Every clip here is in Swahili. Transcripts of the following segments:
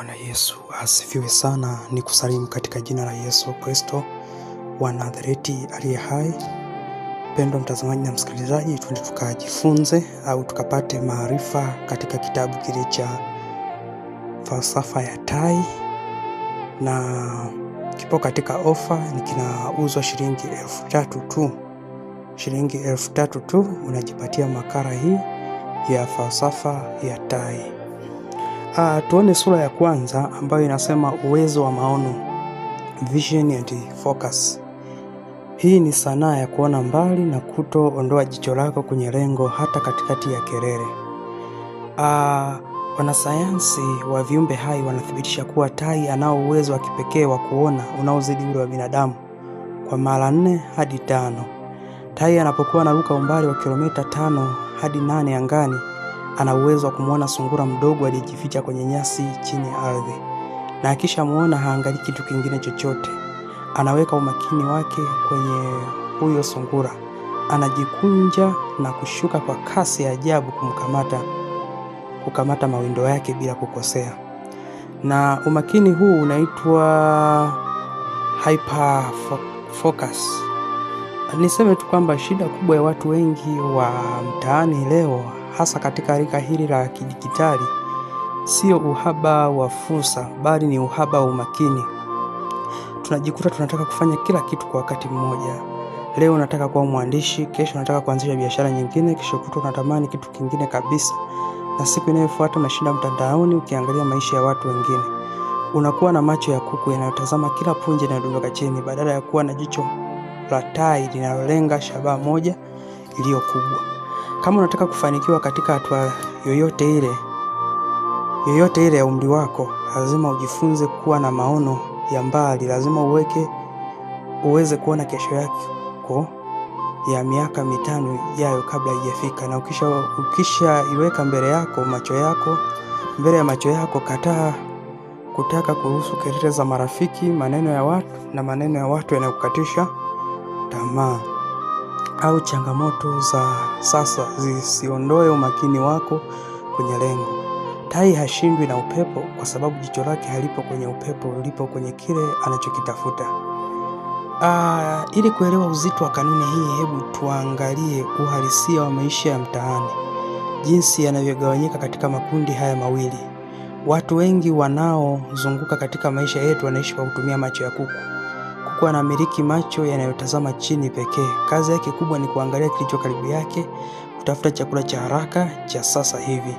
Bwana Yesu asifiwe sana. Ni kusalimu katika jina la Yesu Kristo wa Nazareti aliye hai. Mpendwa mtazamaji na msikilizaji, twende tukajifunze au tukapate maarifa katika kitabu kile cha falsafa ya tai, na kipo katika ofa, kinauzwa shilingi 3,000 tu. Shilingi 3,000 tu unajipatia makala hii ya falsafa ya tai. Tuone sura ya kwanza ambayo inasema uwezo wa maono, vision and focus. Hii ni sanaa ya kuona mbali na kutoondoa jicho lako kwenye lengo hata katikati ya kelele. Wanasayansi wa viumbe hai wanathibitisha kuwa tai anao uwezo wa kipekee wa kuona unaozidi ule wa binadamu kwa mara 4 hadi 5. Tai anapokuwa anaruka umbali wa kilomita 5 hadi 8 angani, ana uwezo wa kumuona sungura mdogo aliyejificha kwenye nyasi chini ya ardhi, na akisha muona haangalii kitu kingine chochote. Anaweka umakini wake kwenye huyo sungura, anajikunja na kushuka kwa kasi ya ajabu kukamata mawindo yake bila kukosea. Na umakini huu unaitwa hyper focus. Niseme tu kwamba shida kubwa ya watu wengi wa mtaani leo, hasa katika rika hili la kidijitali, sio uhaba wa fursa, bali ni uhaba wa umakini. Tunajikuta tunataka kufanya kila kitu kwa wakati mmoja. Leo unataka kuwa mwandishi, kesho unataka kuanzisha biashara nyingine, kesho kutwa unatamani kitu kingine kabisa, na siku inayofuata unashinda mtandaoni ukiangalia maisha ya watu wengine. Unakuwa na macho ya kuku yanayotazama kila punje inayodondoka chini, badala ya kuwa na jicho la tai linalolenga shabaha moja iliyo kubwa. Kama unataka kufanikiwa katika hatua yoyote ile ya umri wako, lazima ujifunze kuwa na maono ya mbali. Lazima uweze kuona kesho yako ya miaka 5 ijayo kabla haijafika, na ukisha iweka mbele ya macho yako, kutaka kuruhusu kelele za marafiki, maneno ya watu yanayokukatisha tamaa au changamoto za sasa zisiondoe umakini wako kwenye lengo. Tai hashindwi na upepo kwa sababu jicho lake halipo kwenye upepo, lipo kwenye kile anachokitafuta. Ili kuelewa uzito wa kanuni hii, hebu tuangalie uhalisia wa maisha ya mtaani, jinsi yanavyogawanyika katika makundi haya mawili. Watu wengi wanaozunguka katika maisha yetu wanaishi kwa kutumia macho ya kuku. Kuku anamiliki macho yanayotazama chini pekee. Kazi yake kubwa ni kuangalia kilicho karibu yake, kutafuta chakula cha haraka cha sasa hivi,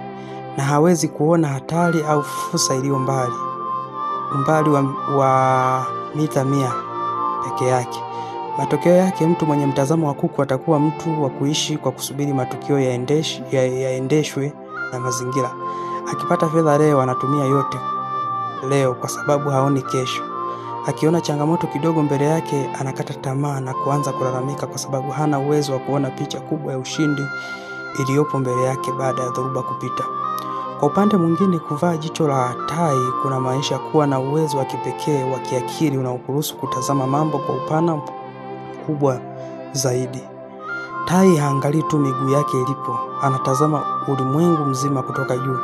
na hawezi kuona hatari au fursa iliyo umbali wa mita 100 peke yake. Matokeo yake, mtu mwenye mtazamo wa kuku atakuwa mtu wa kuishi kwa kusubiri matukio yaendeshwe na mazingira. Akipata fedha leo, anatumia yote leo kwa sababu haoni kesho. Akiona changamoto kidogo mbele yake, anakata tamaa na kuanza kulalamika kwa sababu hana uwezo wa kuona picha kubwa ya ushindi iliyopo mbele yake baada ya dhoruba kupita. Kwa upande mwingine, kuvaa jicho la tai kuna maanisha kuwa na uwezo wa kipekee wa kiakili unaokuruhusu kutazama mambo kwa upana kubwa zaidi. Tai haangalii tu miguu yake ilipo, anatazama ulimwengu mzima kutoka juu.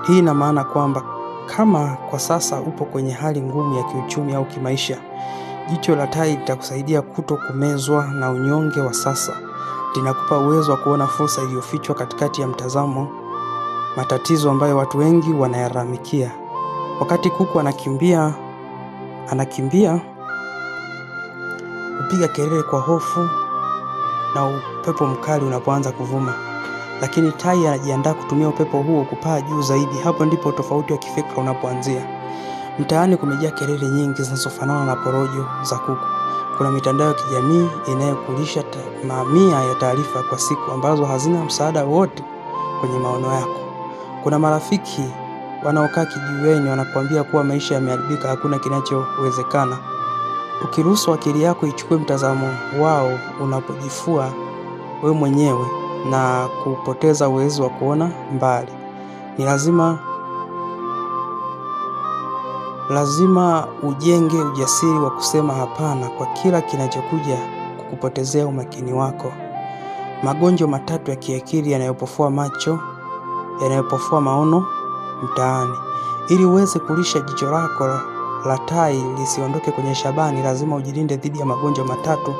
Hii ina maana kwamba kama kwa sasa upo kwenye hali ngumu ya kiuchumi au kimaisha, jicho la tai litakusaidia kutokumezwa na unyonge wa sasa. Linakupa uwezo wa kuona fursa iliyofichwa katikati ya matatizo ambayo watu wengi wanayaramikia. Wakati kuku anakimbia kupiga kelele kwa hofu na upepo mkali unapoanza kuvuma, lakini tai anajiandaa kutumia upepo huo kupaa juu zaidi. Hapo ndipo tofauti wa kifikra unapoanzia. Mtaani kumejaa kelele nyingi zinazofanana na porojo za kuku. Kuna mitandao ya kijamii inayokulisha mamia ya taarifa kwa siku ambazo hazina msaada wote kwenye maono yako. Kuna marafiki wanaokaa kijiweni wanakuambia kuwa maisha yameharibika, hakuna kinachowezekana. Ukiruhusu akili yako ichukue mtazamo wao, unapojifua wewe mwenyewe na kupoteza uwezo wa kuona mbali. Ni lazima ujenge ujasiri wa kusema hapana kwa kila kinachokuja kukupotezea umakini wako. Magonjwa 3 ya kiakili yanayopofua maono mtaani. Ili uweze kulisha jicho lako la tai lisiondoke kwenye shabaha, ni lazima ujilinde dhidi ya magonjwa matatu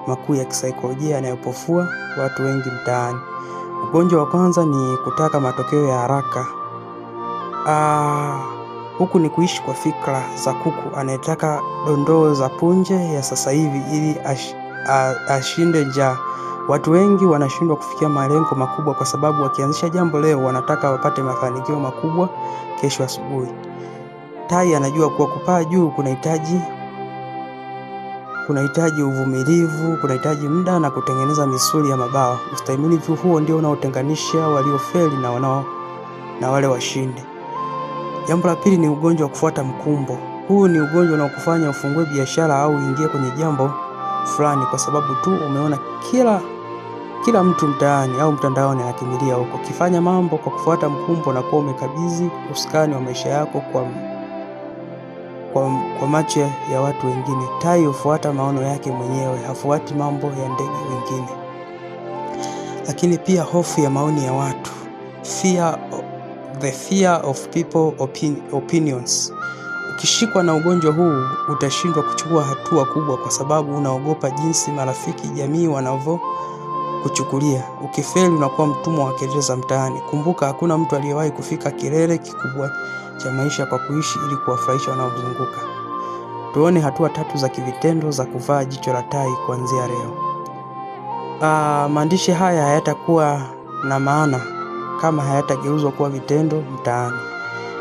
makuu ya kisaikolojia yanayopofua watu wengi mtaani. Ugonjwa wa kwanza ni kutaka matokeo ya haraka. Huku ni kuishi kwa fikra za kuku anayetaka dondoo za punje ya sasa hivi ili ashinde njaa. Watu wengi wanashindwa kufikia malengo makubwa kwa sababu wakianzisha jambo leo wanataka wapate mafanikio makubwa kesho asubuhi. Tai anajua kuwa kupaa juu kunahitaji uvumilivu, kunahitaji muda na kutengeneza misuli ya mabawa. Ustahimilivu huo ndio unaotenganisha waliofeli na wale washindi. Jambo la pili ni ugonjwa wa kufuata mkumbo. Huu ni ugonjwa unaokufanya ufungue biashara au uingie kwenye jambo fulani kwa sababu tu umeona kila mtu mtaani au mtandaoni anakimbilia huko. Ukifanya mambo kwa kufuata mkumbo na kuwa umekabidhi usukani wa maisha yako kwa macho ya watu wengine. Tai hufuata maono yake mwenyewe, hafuati mambo ya ndege wengine. Lakini pia hofu ya maoni ya watu. The fear of people opinions. Ukishikwa na ugonjwa huu utashindwa kuchukua hatua kubwa kwa sababu unaogopa jinsi marafiki, jamii wanavyokuchukulia. Ukifeli unakuwa mtumwa wa kelele za mtaani. Kumbuka, hakuna mtu aliyewahi kufika kilele kikubwa cha maisha kwa kuishi ili kuwafurahisha wanaomzunguka. Tuone hatua 3 za kivitendo za kuvaa jicho la tai kuanzia leo. Maandishi haya hayatakuwa na maana kama hayatageuzwa kuwa vitendo mtaani.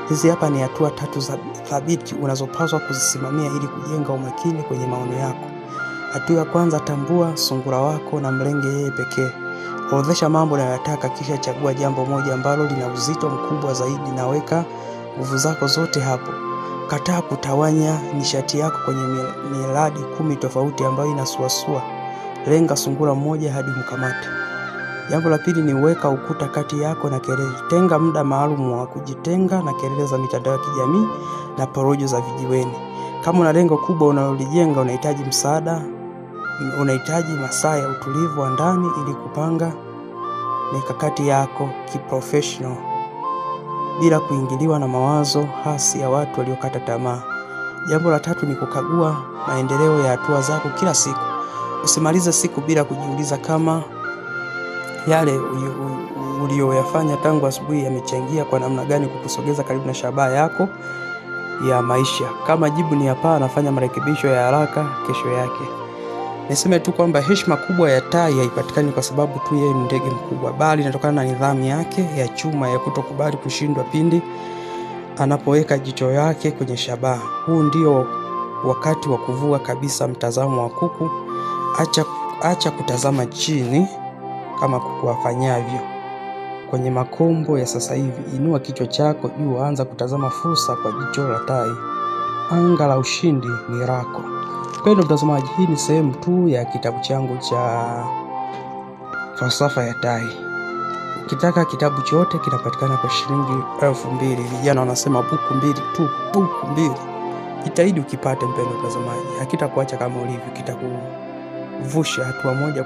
Hizi hapa ni hatua 3 thabiti unazopaswa kuzisimamia ili kujenga umakini kwenye maono yako. Hatua ya kwanza, tambua sungura wako na mlenge yeye pekee. Orodhesha mambo unayotaka kisha chagua jambo moja ambalo lina uzito mkubwa zaidi na weka nguvu zako zote hapo. Kataa kutawanya nishati yako kwenye miradi 10 tofauti ambayo inasuasua. Lenga sungura mmoja hadi mkamate. Jambo la pili ni weka ukuta kati yako na kelele. Tenga muda maalum wa kujitenga na kelele za mitandao ya kijamii na porojo za vijiweni. Kama una lengo kubwa unalolijenga, unahitaji msaada, unahitaji masaa ya utulivu wa ndani ili kupanga mikakati yako kiprofessional bila kuingiliwa na mawazo hasi ya watu waliokata tamaa. Jambo la tatu ni kukagua maendeleo ya hatua zako kila siku. Usimalize siku bila kujiuliza kama yale uliyoyafanya tangu asubuhi yamechangia kwa namna gani kukusogeza karibu na shabaha yako ya maisha. Kama jibu ni hapana, fanya marekebisho ya haraka kesho yake. Niseme tu kwamba heshima kubwa ya tai haipatikani kwa sababu tu yeye ni ndege mkubwa, bali inatokana na nidhamu yake ya chuma ya kutokubali kushindwa pindi anapoweka jicho yake kwenye shabaha. Huu ndio wakati wa kuvua kabisa mtazamo wa kuku. Acha kutazama chini kama kuku wafanyavyo kwenye makombo ya sasa hivi. Inua kichwa chako juu, anza kutazama fursa kwa jicho la tai. Anga la ushindi ni lako. Mpendwa mtazamaji, hii ni sehemu tu ya kitabu changu cha falsafa ya tai. Ukitaka kitabu chote kinapatikana kwa shilingi 2000. Vijana wanasema buku 2 tu, buku 2. Jitahidi ukipate mpendwa mtazamaji. Hakitakuacha kama ulivyo, kitakuvusha hatua moja